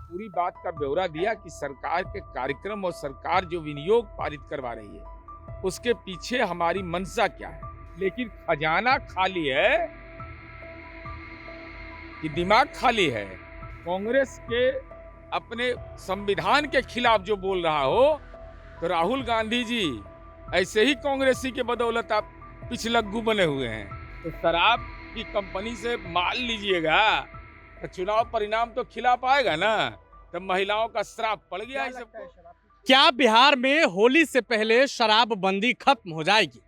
पूरी बात का ब्यौरा दिया कि सरकार के कार्यक्रम और सरकार जो विनियोग पारित करवा रही है उसके पीछे हमारी मंशा क्या है। लेकिन खजाना खाली है कि दिमाग खाली है। कांग्रेस के अपने संविधान के खिलाफ जो बोल रहा हो तो राहुल गांधी जी ऐसे ही कांग्रेसी के बदौलत आप पिछलग्गू बने हुए हैं। तो शराब की कंपनी से माल लीजिएगा तो चुनाव परिणाम तो खिला पाएगा ना। तो महिलाओं का श्राप पड़ गया है सबको। क्या बिहार में होली से पहले शराबबंदी खत्म हो जाएगी?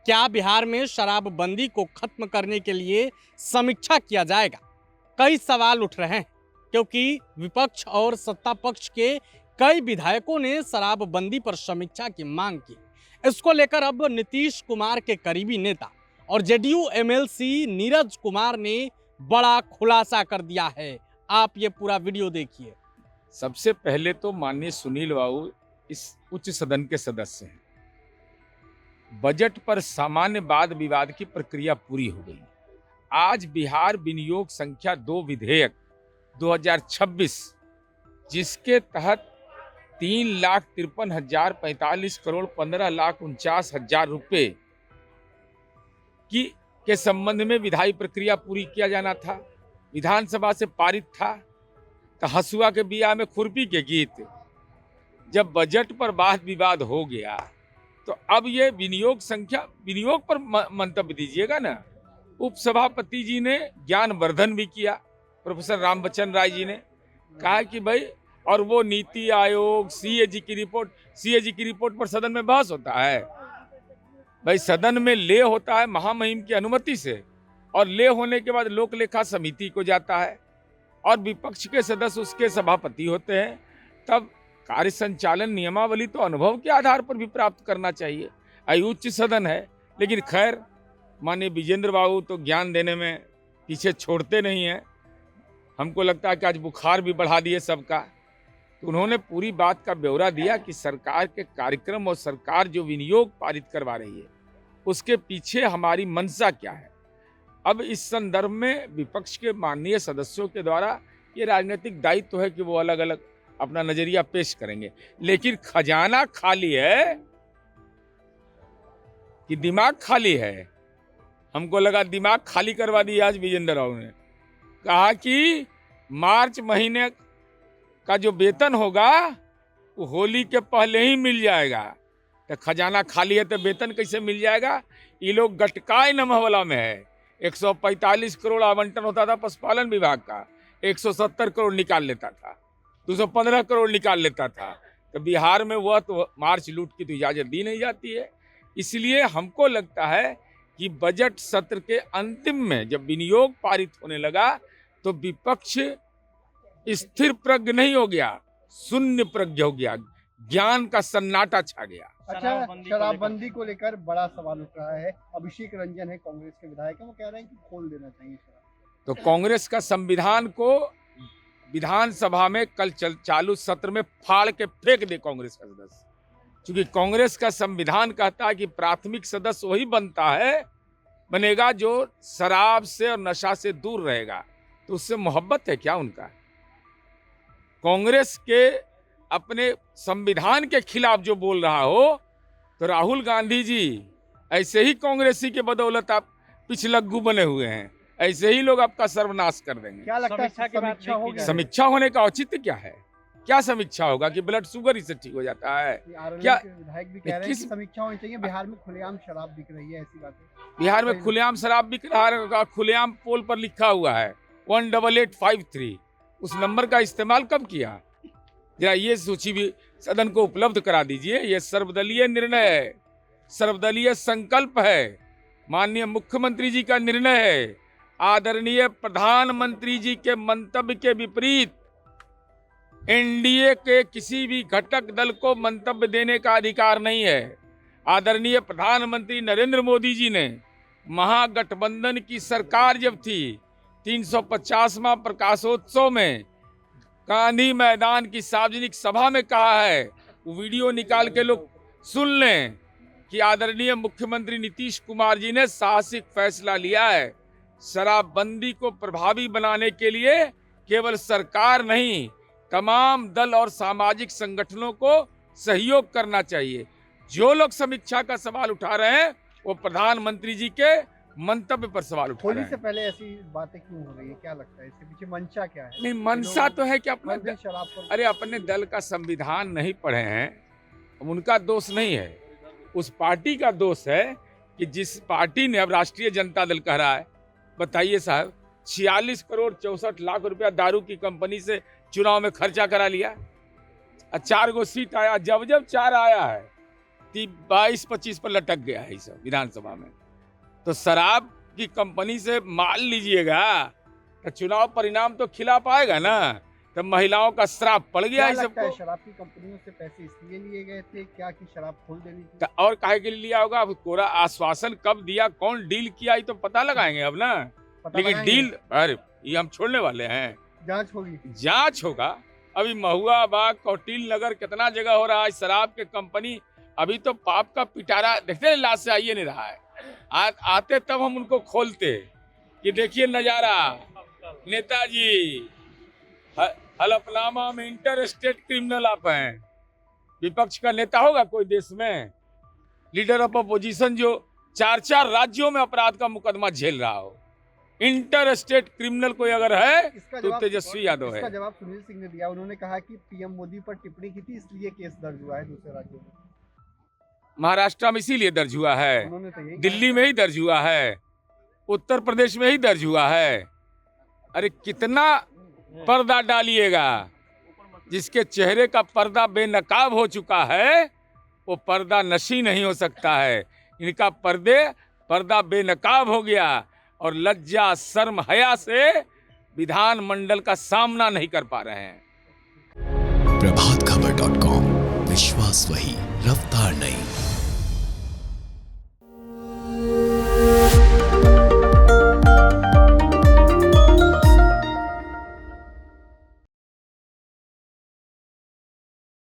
क्या बिहार में शराबबंदी को खत्म करने के लिए समीक्षा किया जाएगा? कई सवाल उठ रहे हैं क्योंकि विपक्ष और सत्ता पक्ष के कई विधायकों ने शराबबंदी पर समीक्षा की मांग की। इसको लेकर अब नीतीश कुमार के करीबी नेता और जेडीयू एमएलसी नीरज कुमार ने बड़ा खुलासा कर दिया है। आप ये पूरा वीडियो देखिए। सबसे पहले तो माननीय सुनील बाबू इस उच्च सदन के सदस्य हैं। बजट पर सामान्य वाद विवाद की प्रक्रिया पूरी हो गई। आज बिहार विनियोग संख्या 2 विधेयक 2026 जिसके तहत 3,53,045 करोड़ 15,49,000 रुपए के संबंध में विधायी प्रक्रिया पूरी किया जाना था, विधानसभा से पारित था। तो हसुआ के बिया में खुरपी के गीत। जब बजट पर वाद विवाद हो गया तो अब ये विनियोग पर मंतव्य दीजिएगा ना। उपसभापति जी ने ज्ञानवर्धन भी किया, प्रोफेसर रामबच्चन राय जी ने कहा कि भाई, और वो नीति आयोग सीएजी की रिपोर्ट पर सदन में बहस होता है। भाई सदन में ले होता है महामहिम की अनुमति से, और ले होने के बाद लोक लेखा समिति को जाता है और विपक्ष के सदस्य उसके सभापति होते हैं। तब कार्य संचालन नियमावली तो अनुभव के आधार पर भी प्राप्त करना चाहिए। उच्च सदन है, लेकिन खैर माननीय विजेंद्र बाबू तो ज्ञान देने में पीछे छोड़ते नहीं हैं। हमको लगता है कि आज बुखार भी बढ़ा दिए सबका। तो उन्होंने पूरी बात का ब्यौरा दिया कि सरकार के कार्यक्रम और सरकार जो विनियोग पारित करवा रही है उसके पीछे हमारी मंशा क्या है। अब इस संदर्भ में विपक्ष के माननीय सदस्यों के द्वारा ये राजनीतिक दायित्व है कि वो अलग अलग अपना नजरिया पेश करेंगे। लेकिन खजाना खाली है कि दिमाग खाली है। हमको लगा दिमाग खाली करवा दिया आज विजेंद्र राव ने। कहा कि मार्च महीने का जो वेतन होगा वो होली के पहले ही मिल जाएगा। तो खजाना खाली है तो वेतन कैसे मिल जाएगा? ये लोग गटकाए नमहवला में है। 145 करोड़ आवंटन होता था पशुपालन विभाग का, 170 करोड़ निकाल लेता था, 215 करोड़ निकाल लेता था। तो बिहार में वह तो मार्च लूट की तो इजाजत दी नहीं जाती है। इसलिए हमको लगता है कि बजट सत्र के अंतिम में जब विनियोग पारित होने लगा तो विपक्ष स्थिर प्रज्ञ नहीं हो गया, शून्य प्रज्ञ हो गया, ज्ञान का सन्नाटा छा गया। अच्छा, शराबबंदी को लेकर बड़ा सवाल उठ रहा है। अभिषेक रंजन है कांग्रेस के विधायक है, वो कह रहे हैं कि खोल देना चाहिए शराब। तो कांग्रेस का संविधान को विधानसभा में कल चालू सत्र में फाड़ के फेंक दे कांग्रेस का सदस्य। क्योंकि कांग्रेस का संविधान कहता है कि प्राथमिक सदस्य वही बनेगा जो शराब से और नशा से दूर रहेगा। तो उससे मोहब्बत है क्या उनका? कांग्रेस के अपने संविधान के खिलाफ जो बोल रहा हो तो राहुल गांधी जी ऐसे ही कांग्रेसी के बदौलत आप पिछलग्गू बने हुए हैं। ऐसे ही लोग आपका सर्वनाश कर देंगे। क्या लगता है समीक्षा होगी? समीक्षा होने का औचित्य क्या है? क्या समीक्षा होगा कि ब्लड शुगर इससे ठीक हो जाता है? क्या विधायक भी कह रहे हैं कि समीक्षा होनी चाहिए। बिहार में खुलेआम शराब बिक रही है, ऐसी बात है। बिहार में खुलेआम शराब बिक रहा है। खुलेआम पोल पर लिखा हुआ है 18853। उस नंबर का इस्तेमाल कब किया? जरा ये सूची भी सदन को उपलब्ध करा दीजिए। ये सर्वदलीय निर्णय है, सर्वदलीय संकल्प है, माननीय मुख्यमंत्री जी का निर्णय है। आदरणीय प्रधानमंत्री जी के मंतव्य के विपरीत एनडीए के किसी भी घटक दल को मंतव्य देने का अधिकार नहीं है। आदरणीय प्रधानमंत्री नरेंद्र मोदी जी ने महागठबंधन की सरकार जब थी 350वां प्रकाशोत्सव में गांधी मैदान की सार्वजनिक सभा में कहा है, वो वीडियो निकाल के लोग सुन लें, कि आदरणीय मुख्यमंत्री नीतीश कुमार जी ने साहसिक फैसला लिया है। शराबबंदी को प्रभावी बनाने के लिए केवल सरकार नहीं, तमाम दल और सामाजिक संगठनों को सहयोग करना चाहिए। जो लोग समीक्षा का सवाल उठा रहे हैं वो प्रधानमंत्री जी के मंतव्य पर सवाल उठा होली रहे से हैं। पहले ऐसी बातें क्यों हो रही है, क्या लगता है इसके पीछे मंशा क्या है? नहीं, मनसा तो है कि हर दिन शराब पर अरे अपने दल का संविधान नहीं पढ़े हैं, उनका दोष नहीं है, उस पार्टी का दोष है कि जिस पार्टी ने, अब राष्ट्रीय जनता दल कह रहा है, बताइए साहब, 46 करोड़ 64 लाख रुपया दारू की कंपनी से चुनाव में खर्चा करा लिया, 4 गो सीट आया, जब 4 आया है 22-25 पर लटक गया है सब विधानसभा में। तो शराब की कंपनी से माल लीजिएगा तो चुनाव परिणाम तो खिला पाएगा ना। तो महिलाओं का श्राप पड़ गया क्या है लगता है सबको। शराब की कंपनियों से पैसे इसलिए लिए गए थे क्या कि शराब खोल देनी थी? तो और काहे के लिए लिया होगा? अब कोरा आश्वासन कब दिया, कौन डील किया, ये तो पता लगाएंगे अब ना। पता लेकिन लगाएंगे? डील, अरे ये हम छोड़ने वाले हैं, जांच होगी। जांच होगा। अभी महुआ बाग, कौटिल नगर, कितना जगह हो रहा है शराब के कंपनी। अभी तो पाप का पिटारा देखते लाश से आइए नहीं रहा है। आते तब हम उनको खोलते कि देखिए नजारा, नेताजी हलफनामा में इंटर स्टेट क्रिमिनल आप हैं। विपक्ष का नेता होगा कोई देश में, लीडर ऑफ अपोजिशन जो 4 राज्यों में अपराध का मुकदमा झेल रहा हो, इंटर स्टेट क्रिमिनल कोई अगर है इसका तो जवाब तेजस्वी यादव है। इसका जवाब सुनील सिंह ने दिया। उन्होंने कहा कि पीएम मोदी पर टिप्पणी की थी इसलिए केस दर्ज हुआ है दूसरे राज्यों में। महाराष्ट्र में इसीलिए दर्ज हुआ है, उन्होंने तो यही दिल्ली में ही दर्ज हुआ है, उत्तर प्रदेश में ही दर्ज हुआ है। अरे कितना पर्दा डालिएगा, जिसके चेहरे का पर्दा बेनकाब हो चुका है वो पर्दा नशी नहीं हो सकता है। इनका पर्दा बेनकाब हो गया और लज्जा शर्म हया से विधानमंडल का सामना नहीं कर पा रहे हैं। प्रभातखबर.com, विश्वास वही, रफ्तार नहीं।